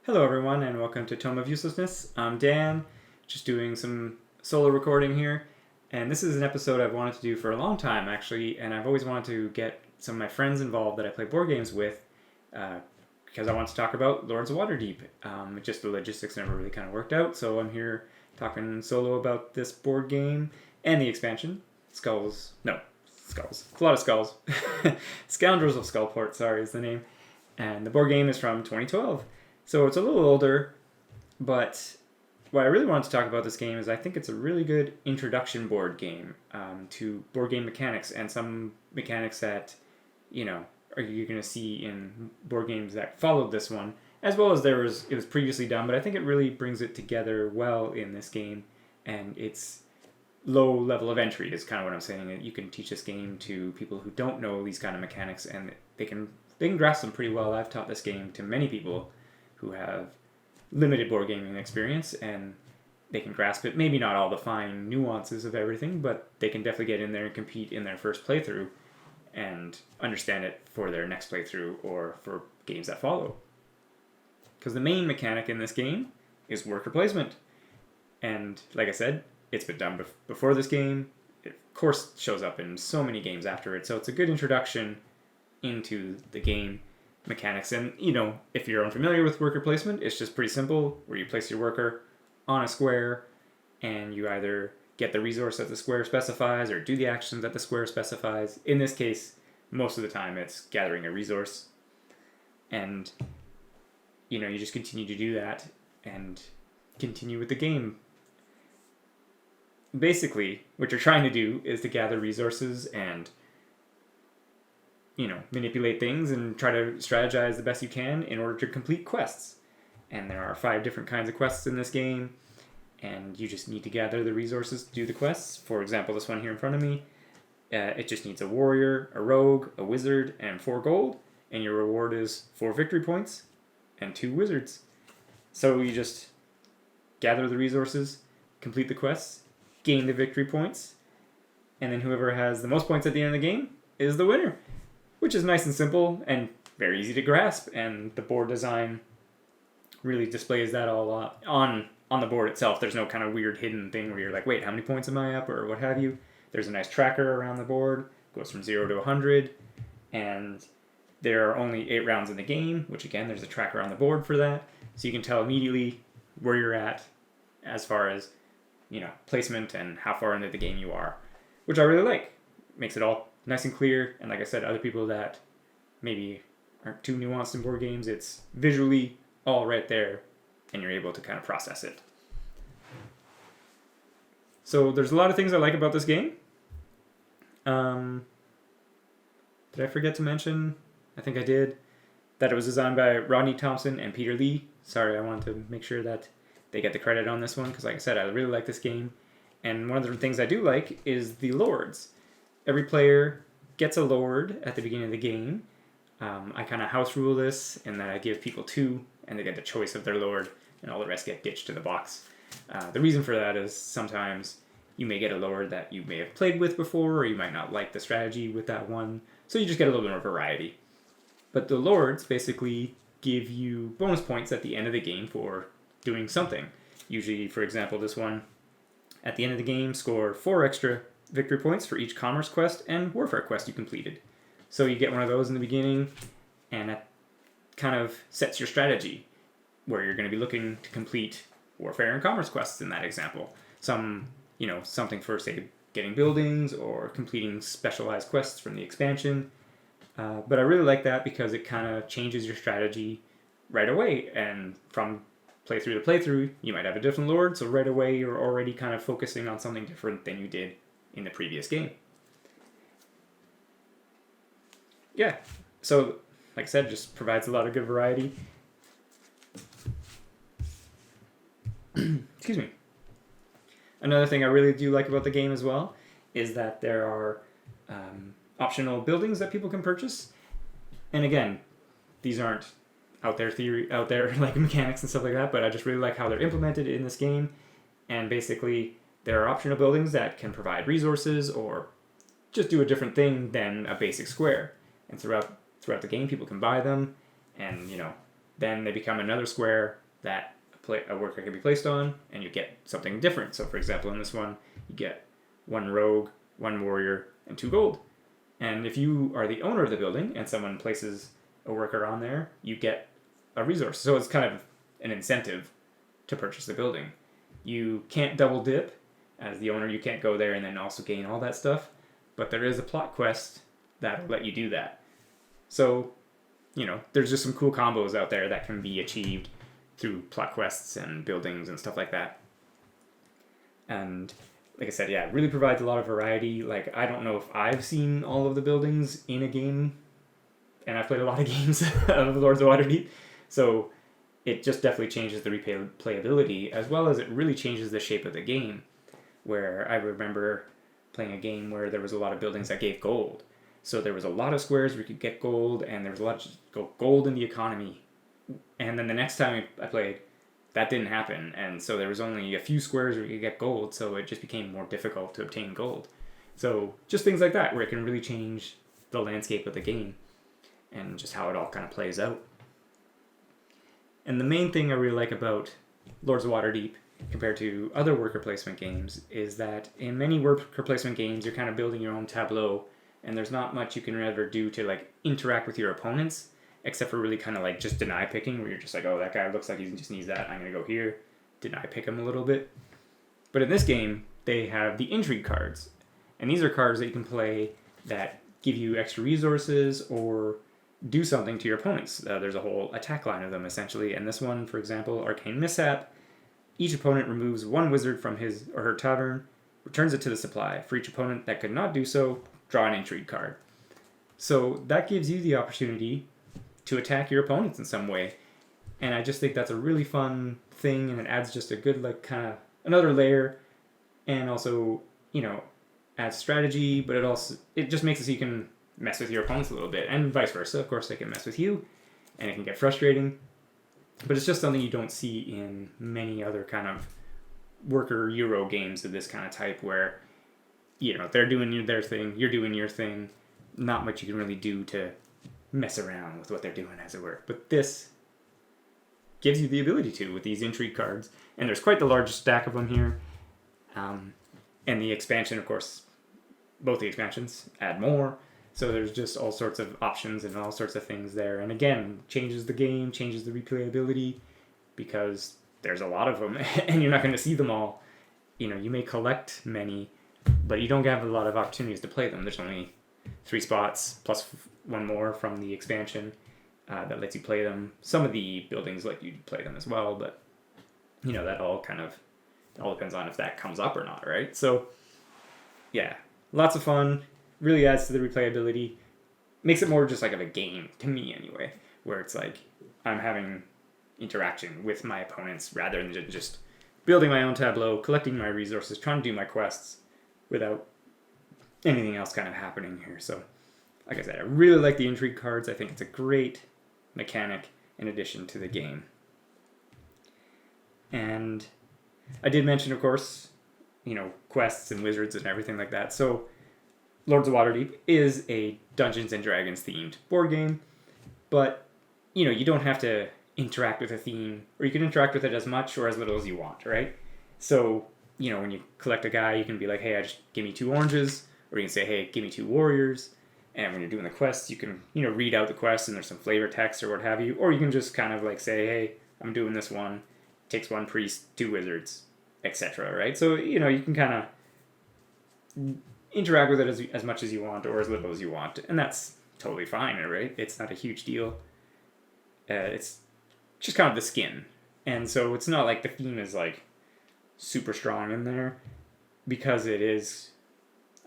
Hello everyone and welcome to Tome of Uselessness. I'm Dan, just doing some solo recording here, and this is an episode I've wanted to do for a long time actually, and I've always wanted to get some of my friends involved that I play board games with, because I want to talk about Lords of Waterdeep. Just the logistics never really kind of worked out, so I'm here talking solo about this board game and the expansion. Skulls. A lot of skulls. Scoundrels of Skullport, sorry, is the name. And the board game is from 2012. So it's a little older, but what I really wanted to talk about this game is I think it's a really good introduction board game to board game mechanics and some mechanics that, you're going to see in board games that followed this one, as well as it was previously done, but I think it really brings it together well in this game, and it's low level of entry is kind of what I'm saying. You can teach this game to people who don't know these kind of mechanics, and they can grasp them pretty well. I've taught this game to many people who have limited board gaming experience, and they can grasp it. Maybe not all the fine nuances of everything, but they can definitely get in there and compete in their first playthrough and understand it for their next playthrough or for games that follow. Because the main mechanic in this game is worker placement. And like I said, it's been done before this game. It, of course, shows up in so many games after it, so it's a good introduction into the game mechanics. And, if you're unfamiliar with worker placement, it's just pretty simple, where you place your worker on a square, and you either get the resource that the square specifies or do the action that the square specifies. In this case, most of the time it's gathering a resource. And, you just continue to do that and continue with the game. Basically, what you're trying to do is to gather resources and manipulate things and try to strategize the best you can in order to complete quests. And there are 5 different kinds of quests in this game, and you just need to gather the resources to do the quests. For example, this one here in front of me, it just needs a warrior, a rogue, a wizard, and 4 gold, and your reward is 4 victory points and 2 wizards. So you just gather the resources, complete the quests, gain the victory points, and then whoever has the most points at the end of the game is the winner. Which is nice and simple and very easy to grasp, and the board design really displays that all on the board itself. There's no kind of weird hidden thing where you're like, wait, how many points am I up, or what have you. There's a nice tracker around the board, goes from 0 to 100, and there are only 8 rounds in the game, which again, there's a tracker on the board for that, so you can tell immediately where you're at as far as, placement and how far into the game you are, which I really like. Makes it all nice and clear, and like I said, other people that maybe aren't too nuanced in board games, it's visually all right there, and you're able to kind of process it. So there's a lot of things I like about this game. Did I forget to mention? I think I did. That it was designed by Rodney Thompson and Peter Lee. Sorry, I wanted to make sure that they get the credit on this one, because like I said, I really like this game. And one of the things I do like is the lords. Every player gets a lord at the beginning of the game. I kind of house rule this, and then I give people 2, and they get the choice of their lord, and all the rest get ditched to the box. The reason for that is sometimes you may get a lord that you may have played with before, or you might not like the strategy with that one, so you just get a little bit more variety. But the lords basically give you bonus points at the end of the game for doing something. Usually, for example, this one, at the end of the game, score 4 extra victory points for each commerce quest and warfare quest you completed. So you get one of those in the beginning, and that kind of sets your strategy, where you're going to be looking to complete warfare and commerce quests in that example. Something for, say, getting buildings or completing specialized quests from the expansion. But I really like that because it kind of changes your strategy right away, and from playthrough to playthrough, you might have a different lord, so right away you're already kind of focusing on something different than you did in the previous game. Yeah, so like I said, just provides a lot of good variety. Excuse me. Another thing I really do like about the game as well is that there are optional buildings that people can purchase. And again, these aren't out there like mechanics and stuff like that, but I just really like how they're implemented in this game. And basically, there are optional buildings that can provide resources or just do a different thing than a basic square. And throughout the game, people can buy them, and then they become another square that a worker can be placed on, and you get something different. So for example, in this one, you get 1 rogue, 1 warrior, and 2 gold. And if you are the owner of the building and someone places a worker on there, you get a resource. So it's kind of an incentive to purchase the building. You can't double dip. As the owner, you can't go there and then also gain all that stuff. But there is a plot quest that'll let you do that. So, there's just some cool combos out there that can be achieved through plot quests and buildings and stuff like that. And like I said, yeah, it really provides a lot of variety. Like, I don't know if I've seen all of the buildings in a game, and I've played a lot of games of Lords of Waterdeep, so it just definitely changes the replayability, as well as it really changes the shape of the game, where I remember playing a game where there was a lot of buildings that gave gold. So there was a lot of squares where you could get gold, and there was a lot of gold in the economy. And then the next time I played, that didn't happen, and so there was only a few squares where you could get gold, so it just became more difficult to obtain gold. So just things like that, where it can really change the landscape of the game, and just how it all kind of plays out. And the main thing I really like about Lords of Waterdeep, compared to other worker placement games, is that in many worker placement games, you're kind of building your own tableau, and there's not much you can ever do to interact with your opponents, except for really kind of just deny picking, where you're just like, oh, that guy looks like he just needs that, I'm going to go here, deny pick him a little bit. But in this game, they have the Intrigue Cards, and these are cards that you can play that give you extra resources or do something to your opponents. There's a whole attack line of them, essentially, and this one, for example, Arcane Mishap, each opponent removes 1 wizard from his or her tavern, returns it to the supply. For each opponent that could not do so, draw an Intrigue card. So that gives you the opportunity to attack your opponents in some way. And I just think that's a really fun thing, and it adds just a good, kind of another layer, and also, adds strategy, but it just makes it so you can mess with your opponents a little bit, and vice versa. Of course, they can mess with you, and it can get frustrating. But it's just something you don't see in many other kind of worker Euro games of this kind of type, where, they're doing their thing, you're doing your thing, not much you can really do to mess around with what they're doing, as it were. But this gives you the ability to with these Intrigue cards, and there's quite the large stack of them here. And the expansion, of course, both the expansions add more, so there's just all sorts of options and all sorts of things there. And again, changes the game, changes the replayability, because there's a lot of them, and you're not going to see them all. You may collect many, but you don't have a lot of opportunities to play them. There's only 3 spots, plus 1 more from the expansion that lets you play them. Some of the buildings let you play them as well, but that all depends on if that comes up or not, right? So yeah, lots of fun, really adds to the replayability, makes it more just of a game, to me anyway, where it's I'm having interaction with my opponents rather than just building my own tableau, collecting my resources, trying to do my quests without anything else kind of happening here. So like I said, I really like the Intrigue cards. I think it's a great mechanic in addition to the game. And I did mention, of course, quests and wizards and everything like that. So Lords of Waterdeep is a Dungeons and Dragons themed board game, but you don't have to interact with a theme, or you can interact with it as much or as little as you want, right? So when you collect a guy, you can be like, hey, just give me 2 oranges, or you can say, hey, give me 2 warriors. And when you're doing the quests, you can read out the quest, and there's some flavor text or what have you, or you can just kind of say, hey, I'm doing this one, takes 1 priest, 2 wizards, etc., right? So you can kind of interact with it as much as you want or as little as you want, and that's totally fine, right? It's not a huge deal. It's just kind of the skin, and so it's not the theme is super strong in there, because it is,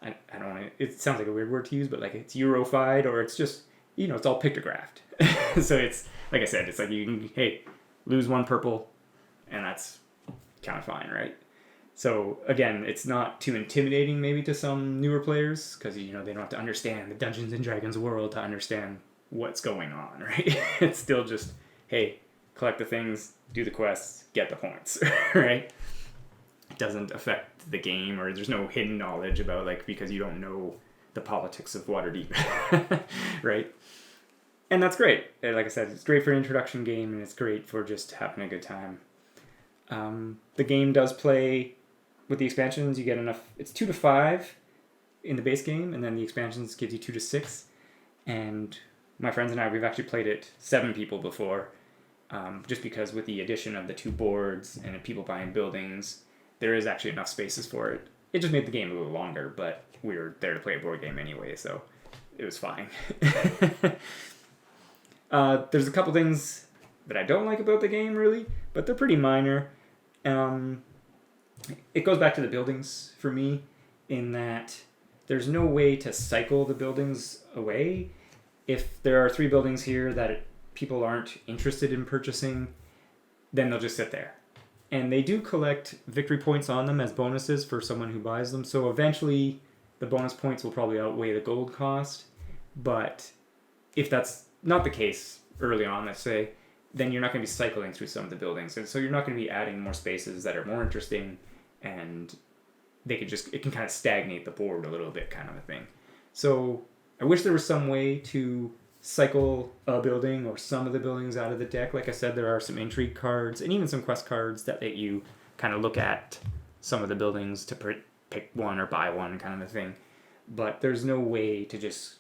I don't want to, it sounds like a weird word to use, but it's Eurofied, or it's just, it's all pictographed. So it's, like I said, it's you can, hey, lose 1 purple, and that's kind of fine, right? So again, it's not too intimidating maybe to some newer players, because they don't have to understand the Dungeons and Dragons world to understand what's going on, right? It's still just, hey, collect the things, do the quests, get the points, right? It doesn't affect the game, or there's no hidden knowledge about because you don't know the politics of Waterdeep, right? And that's great. Like I said, it's great for an introduction game, and it's great for just having a good time. The game does play with the expansions. You get enough. It's 2 to 5 in the base game, and then the expansions gives you 2 to 6. And my friends and I, we've actually played it 7 people before, just because with the addition of the 2 boards and people buying buildings, there is actually enough spaces for it. It just made the game a little longer, but we were there to play a board game anyway, so it was fine. There's a couple things that I don't like about the game, really, but they're pretty minor. It goes back to the buildings for me, in that there's no way to cycle the buildings away. If there are 3 buildings here that people aren't interested in purchasing, then they'll just sit there. And they do collect victory points on them as bonuses for someone who buys them, so eventually the bonus points will probably outweigh the gold cost. But if that's not the case early on, let's say, then you're not going to be cycling through some of the buildings. And so you're not going to be adding more spaces that are more interesting, and it can kind of stagnate the board a little bit, kind of a thing. So I wish there was some way to cycle a building or some of the buildings out of the deck. Like I said, there are some intrigue cards and even some quest cards that let you kind of look at some of the buildings to pick one or buy one, kind of a thing. But there's no way to just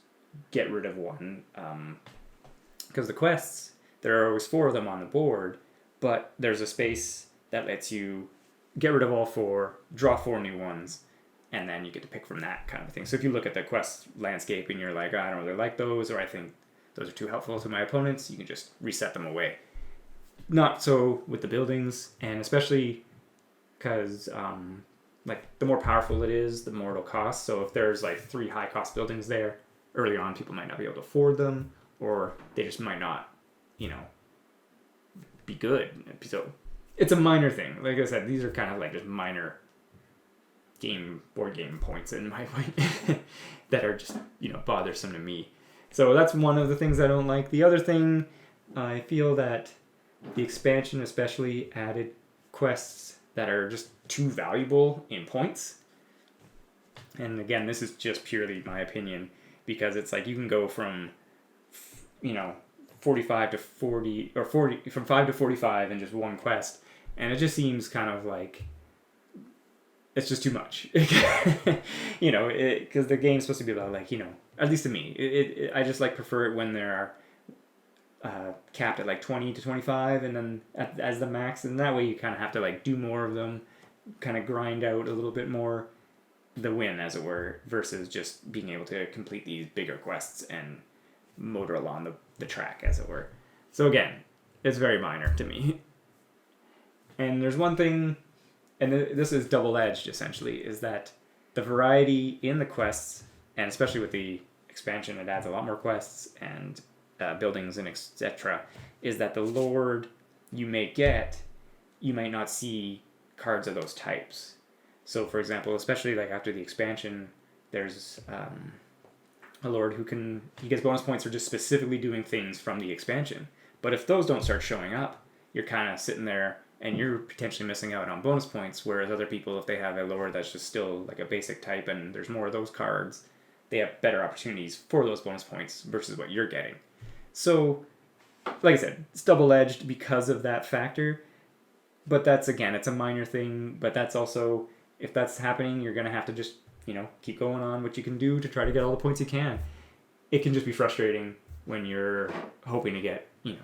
get rid of one, because the quests, there are always 4 of them on the board, but there's a space that lets you get rid of all 4, draw 4 new ones, and then you get to pick from that, kind of thing. So if you look at the quest landscape and you're like, oh, I don't really like those, or I think those are too helpful to my opponents, you can just reset them away. Not so with the buildings, and especially because the more powerful it is, the more it'll cost. So if there's 3 high cost buildings there, early on people might not be able to afford them, or they just might not, be good. So it's a minor thing. Like I said, these are kind of just minor board game points in my mind that are just, bothersome to me. So that's one of the things I don't like. The other thing, I feel that the expansion especially added quests that are just too valuable in points. And again, this is just purely my opinion, because it's you can go from, 45 to 40, or 40, from 5 to 45 in just one quest. And it just seems kind of it's just too much. Because the game's supposed to be about at least to me, I just prefer it when there are capped at 20 to 25, and then as the max, and that way you kind of have to do more of them, kind of grind out a little bit more the win, as it were, versus just being able to complete these bigger quests and motor along the track, as it were. So again, it's very minor to me. And there's one thing, and this is double-edged essentially, is that the variety in the quests, and especially with the expansion, it adds a lot more quests and buildings and etc., is that the Lord you may get, you might not see cards of those types. So for example, especially after the expansion, there's a Lord he gets bonus points for just specifically doing things from the expansion. But if those don't start showing up, you're kind of sitting there and you're potentially missing out on bonus points, whereas other people, if they have a Lord that's just still a basic type and there's more of those cards, they have better opportunities for those bonus points versus what you're getting. So, like I said, it's double-edged because of that factor. But that's, again, it's a minor thing, but that's also, if that's happening, you're going to have to just, keep going on what you can do to try to get all the points you can. It can just be frustrating when you're hoping to get, when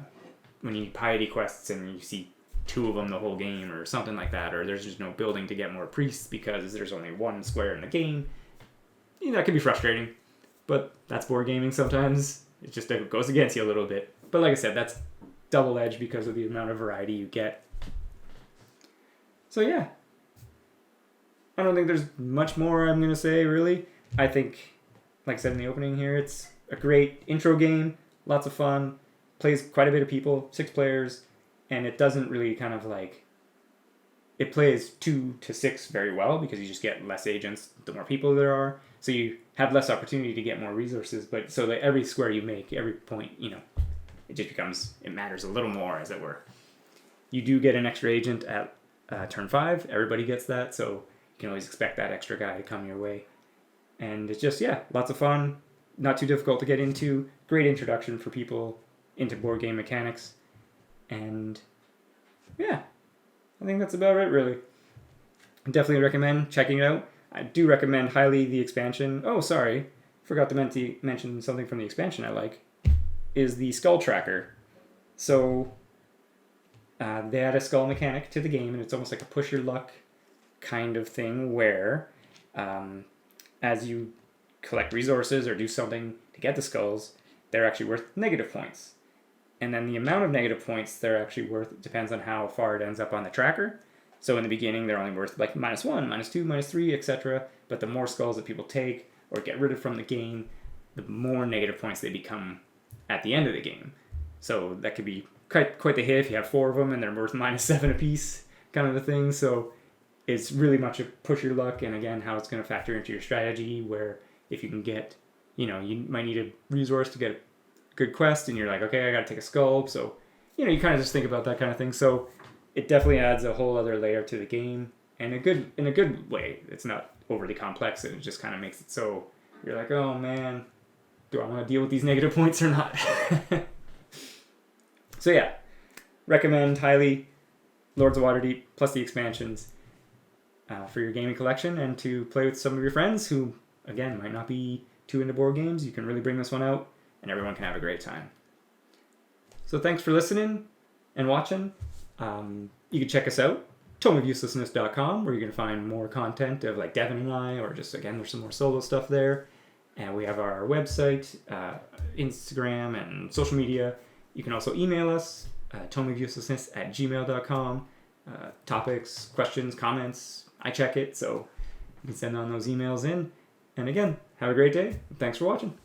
you need piety quests and you see 2 of them the whole game or something like that, or there's just no building to get more priests because there's only 1 square in the game. That can be frustrating, but that's board gaming sometimes. It goes against you a little bit. But like I said, that's double-edged because of the amount of variety you get. So yeah, I don't think there's much more I'm going to say, really. I think, like I said in the opening here, it's a great intro game, lots of fun, plays quite a bit of people, 6 players, and it doesn't really kind of it plays 2 to 6 very well because you just get less agents the more people there are. So you have less opportunity to get more resources, but so that every square you make, every point, it just becomes, it matters a little more, as it were. You do get an extra agent at turn 5. Everybody gets that, so you can always expect that extra guy to come your way. And it's just, lots of fun. not too difficult to get into. Great introduction for people into board game mechanics. And yeah, I think that's about it, really. Definitely recommend checking it out. I do recommend highly the expansion. Oh, sorry. Forgot to mention something from the expansion I like. Is the skull tracker. So they add a skull mechanic to the game, and it's almost like a push your luck kind of thing where as you collect resources or do something to get the skulls, they're actually worth negative points. And then the amount of negative points they're actually worth depends on how far it ends up on the tracker. So in the beginning, they're only worth like -1, -2, -3, etc. But the more skulls that people take or get rid of from the game, the more negative points they become at the end of the game. So that could be quite the hit if you have 4 of them and they're worth -7 apiece, kind of a thing. So it's really much a push your luck, and again, how it's going to factor into your strategy, where if you can get, you might need a resource to get a good quest, and you're like, okay, I got to take a skull. So, you kind of just think about that kind of thing. So it definitely adds a whole other layer to the game, and in a good way. It's not overly complex, and it just kind of makes it so you're like, oh man, do I want to deal with these negative points or not? So yeah, recommend highly Lords of Waterdeep plus the expansions for your gaming collection, and to play with some of your friends who, again, might not be too into board games. You can really bring this one out, and everyone can have a great time. So thanks for listening and watching. You can check us out, tomeofuselessness.com, where you're going to find more content of like Devin and I, or just, again, there's some more solo stuff there. And we have our website, Instagram, and social media. You can also email us, tomeofuselessness@gmail.com. Topics, questions, comments, I check it, so you can send on those emails in. And again, have a great day. Thanks for watching.